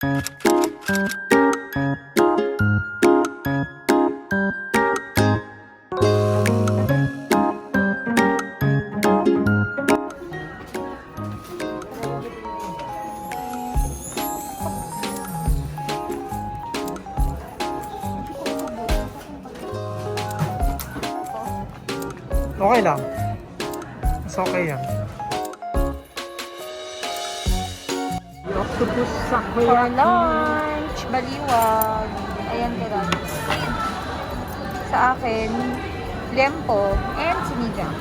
Okay lang. Mas okay yan. Octopus sa For lunch, baliwag. Ayan tira. Sa akin, lempo and sinigang.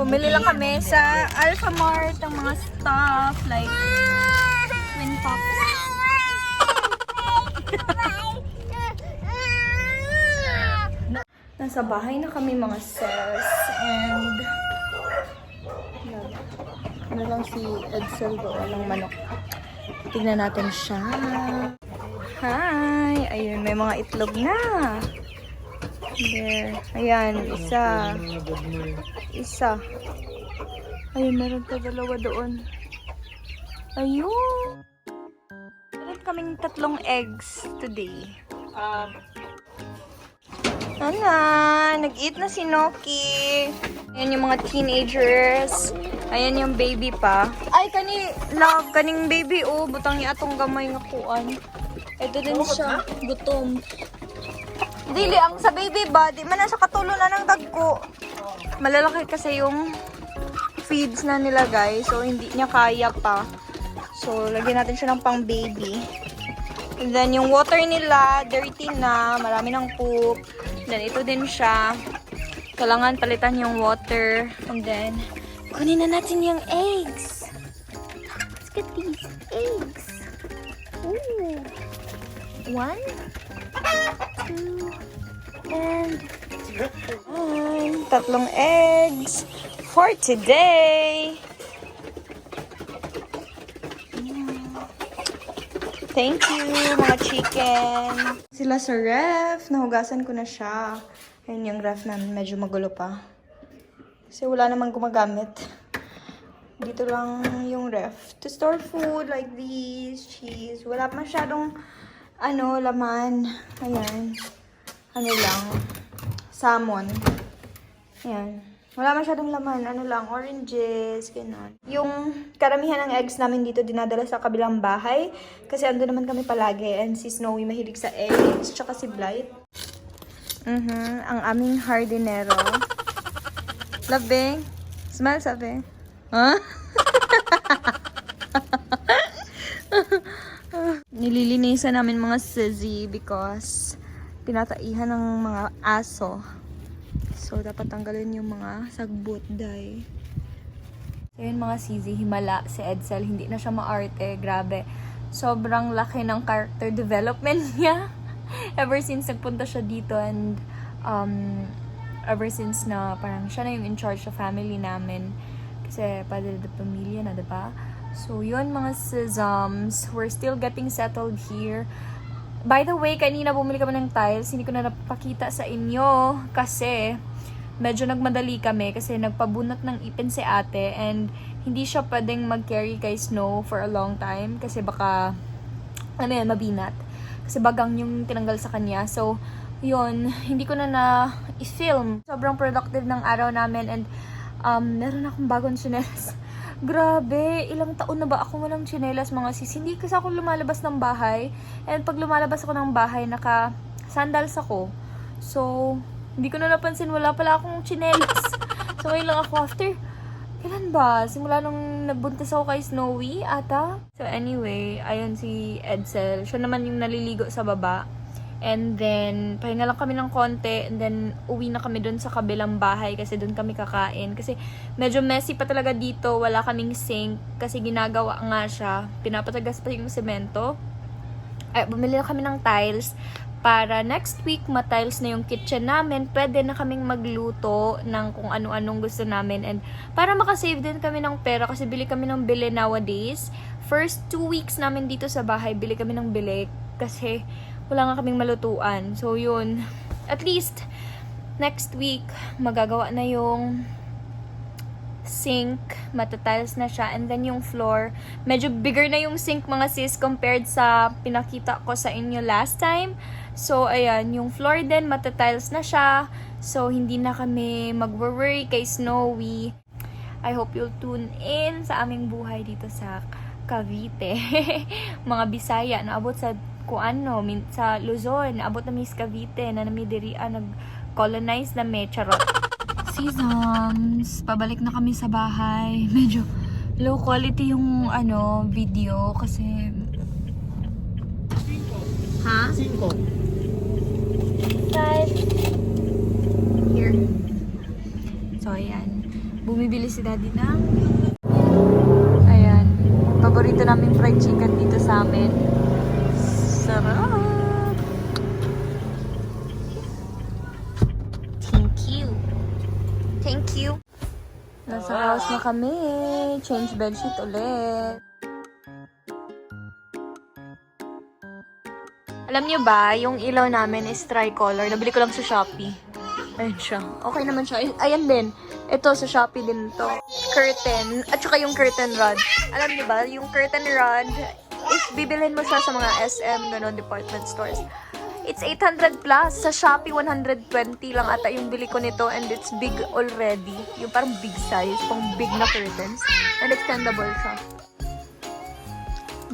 Bumili lang kami sa Alfamart ng mga stuff like Twin Pops. Nasa bahay na kami mga sis and ano lang si Edsel doon ng manok. Tignan natin siya. Hi! Ayun, may mga itlog na. There. Ayan, isa. Isa. Ayun, meron pa dalawa doon. Ayun. Meron kaming 3 eggs today. Nag-eat na si Noki. Ayan yung mga teenagers. Ayan yung baby pa. Ay, kaning baby, oh. Butang niya atong gamay nga kuan. Ito din siya. Gutom. Dili, ang sa baby ba, di man na sa katulo na ng dagko. Malalaki kasi yung feeds na nila, guys. So, hindi niya kaya pa. So, lagyan natin siya ng pang baby. And then, yung water nila, dirty na. Marami ng poop. Then, ito din siya. Kailangan palitan yung water. And then, kunin na natin yung eggs. Let's get these eggs. Ooh. 1, 2, and 3 eggs for today. Thank you, mga chicken. Sila sa ref. Nahugasan ko na siya. Ayun yung ref namin. Medyo magulo pa. Kasi wala namang gumagamit. Dito lang yung ref. To store food like these, cheese. Wala masyadong laman. Ayan. Ano lang. Salmon. Ayan. Wala masyadong laman. Ano lang, oranges, gano'n. Yung karamihan ng eggs namin dito dinadala sa kabilang bahay. Kasi ando naman kami palagi. And si Snowy mahilig sa eggs. Tsaka si Blight. Ang aming hardinero. Labi. Smile, sabi. Huh? Nililinisan namin mga sissy because tinataihan ng mga aso. So, dapat tanggalin yung mga sagbot dahil. So, yun mga sissy, himala si Edsel. Hindi na siya maarte. Grabe. Sobrang laki ng character development niya. Ever since nagpunta siya dito and ever since na parang siya na yung in charge sa family namin. Kasi padre de pamilya na, diba? So, yun mga sisams. We're still getting settled here. By the way, kanina bumili kami ng tiles. Hindi ko na napakita sa inyo kasi medyo nagmadali kami kasi nagpabunot ng ipin si ate and hindi siya pwedeng mag-carry kay Snow for a long time kasi baka mabinat. Kasi bagang yung tinanggal sa kanya. So, yun, hindi ko na i-film. Sobrang productive ng araw namin and meron akong bagong tsinelas. Grabe, ilang taon na ba ako walang tsinelas mga sis. Hindi kasi ako lumalabas ng bahay. And pag lumalabas ako ng bahay, naka-sandals ako. So, hindi ko na napansin, wala pala akong tsinelas. So, ngayon lang ako after, kailan ba? Simula nung nagbuntis ako kay Snowy, ata. So, anyway, ayun si Edsel. Siya naman yung naliligo sa baba. And then, pahinga lang kami ng konti. And then, uwi na kami dun sa kabilang bahay kasi dun kami kakain. Kasi medyo messy pa talaga dito. Wala kaming sink kasi ginagawa nga siya. Pinapatagas pa yung semento. Ay, bumili na kami ng tiles para next week ma-tiles na yung kitchen namin. Pwede na kaming magluto ng kung ano-anong gusto namin. And para makasave din kami ng pera kasi bili kami ng bili nowadays. First 2 weeks namin dito sa bahay, bili kami ng bili kasi wala nga kaming malutuan. So, yun. at least next week magagawa na yung sink, matatiles na siya, and then yung floor, medyo bigger na yung sink mga sis compared sa pinakita ko sa inyo last time. So ayan, yung floor din matatiles na siya, so hindi na kami mag-worry kay Snowy. I hope you'll tune in sa aming buhay dito sa Cavite. Mga Bisaya naabot sa kuano sa Luzon, naabot na mi sa Cavite na nami diri nag-colonize na me, charot. Seasons, pabalik na kami sa bahay. Medyo low quality yung video kasi ha? 5 here. So ayan, bumibili si daddy ng ayan, paborito namin fried chicken dito sa amin. Sarap. Thank you. Nasa house na kami. Change bedsheet ulit. Alam niyo ba, yung ilaw namin is tricolor. Nabili ko lang sa Shopee. Ayun siya. Okay naman siya. Ayan din. Ito sa Shopee din to. Curtain. At saka yung curtain rod. Alam niyo ba, yung curtain rod, if bibilhin mo siya sa mga SM, ganon, department stores, it's 800 plus. Sa Shopee, 120 lang ata yung bili ko nito, and it's big already. Yung parang big size, pang big na curtains. And extendable siya.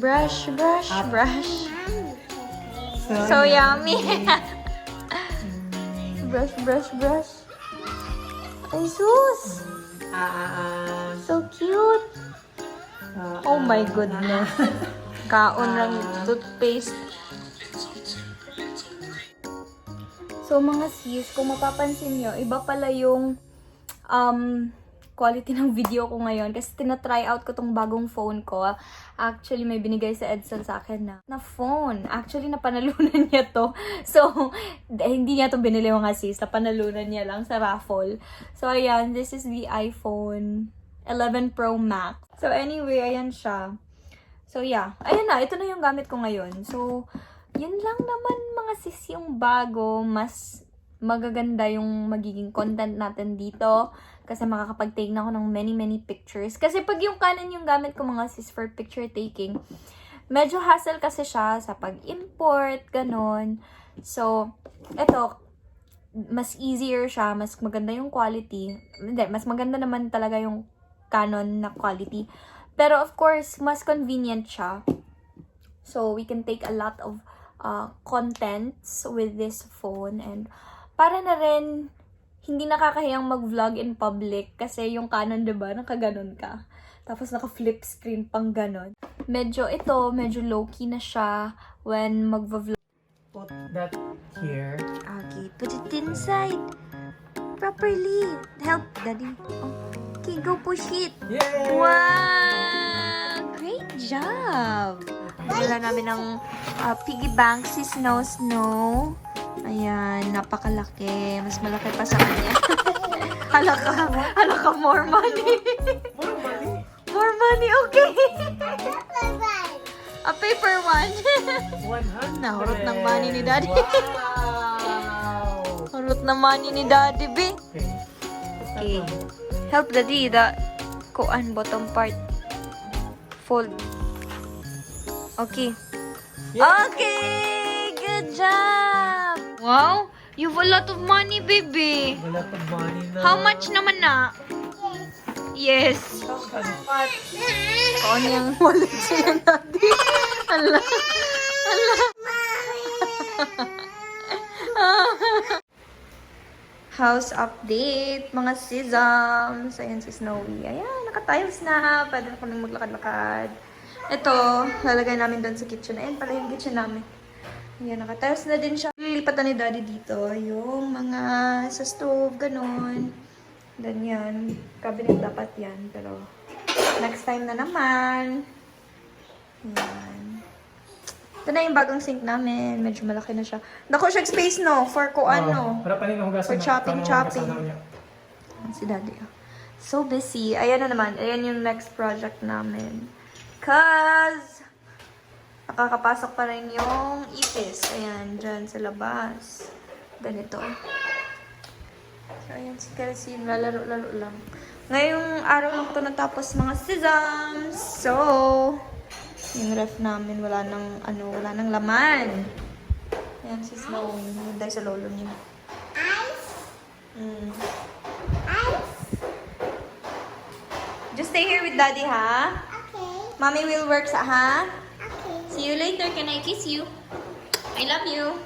Brush, brush, brush. So yummy. Brush, brush, brush. Ay, sus! So cute! Oh my goodness. Kaon ng toothpaste. So mga sis, kung mapapansin nyo, iba pala yung quality ng video ko ngayon kasi tina-try out ko tong bagong phone ko. Actually, may binigay sa Edsel sa akin na phone. Actually, napanalunan niya to. So, hindi niya to binili mga sis. Napanalunan niya lang sa raffle. So, ayan, this is the iPhone 11 Pro Max. So, anyway, ayan siya. So, yeah. Ayan na, ito na yung gamit ko ngayon. So, yun lang naman mga sis yung bago. Mas magaganda yung magiging content natin dito. Kasi makakapag-take na ako ng many pictures. Kasi pag yung Canon yung gamit ko mga sis for picture taking, medyo hassle kasi siya sa pag-import, ganon. So, eto, mas easier siya, mas maganda yung quality. Hindi, mas maganda naman talaga yung Canon na quality. Pero of course, mas convenient siya. So, we can take a lot of contents with this phone, and para na rin hindi nakakahiyang mag-vlog in public kasi yung Canon, diba, nakaganon ka. Tapos naka-flip screen pang ganon. Medyo low-key na siya when mag-vlog. Put that here. Okay, put it inside. Properly. Help, daddy. Oh. Okay, go push it. Yay! Wow! Great job! Nila namin ng piggy bank si Snow. Ayan, napakalaki. Mas malaki pa sa kanya. Hala ka, more money. More money? More money, okay. A paper one. 100. Nahurot ng money ni daddy. Wow! Hurot ng money ni daddy, be. Okay. Okay. Help daddy, the bottom part. Fold. Okay. Yeah. Okay! Good job! Wow! You have a lot of money, baby! A lot of money na. How much naman na? Yes! Kaon yung wallet siya natin. Ala! House update, mga sisams. Ayan si Snowy. Ayan, naka-tiles na. Pwede na kami maglakad-lakad. Ito, lalagay namin doon sa kitchen. Ayan pala yung kitchen namin. Ayan, naka-tiles na din siya. Lilipat na ni daddy dito. Yung mga sa stove, ganun. Ganyan. Cabinet dapat yan. Pero, next time na naman. Ayan. Ito na yung bagong sink namin. Medyo malaki na siya. Dako siya space, no? For ko ano. Para pa rin For chopping. Si daddy. So busy. Ayan na naman. Ayan yung next project namin. Cause, nakakapasok pa rin yung ipis. Ayan, dyan sa labas. Ganito. So, ayan si Kelsey. Lalaro-laro lang. Ngayong araw lang ito natapos mga sesams. So, yung ref namin wala nang laman. Ayan si Snow. Hinday sa lolo niya. Ice. Ice. Just stay here with Daddy, ha? Okay. Mommy will work sa, ha? Okay. See you later. Can I kiss you? I love you.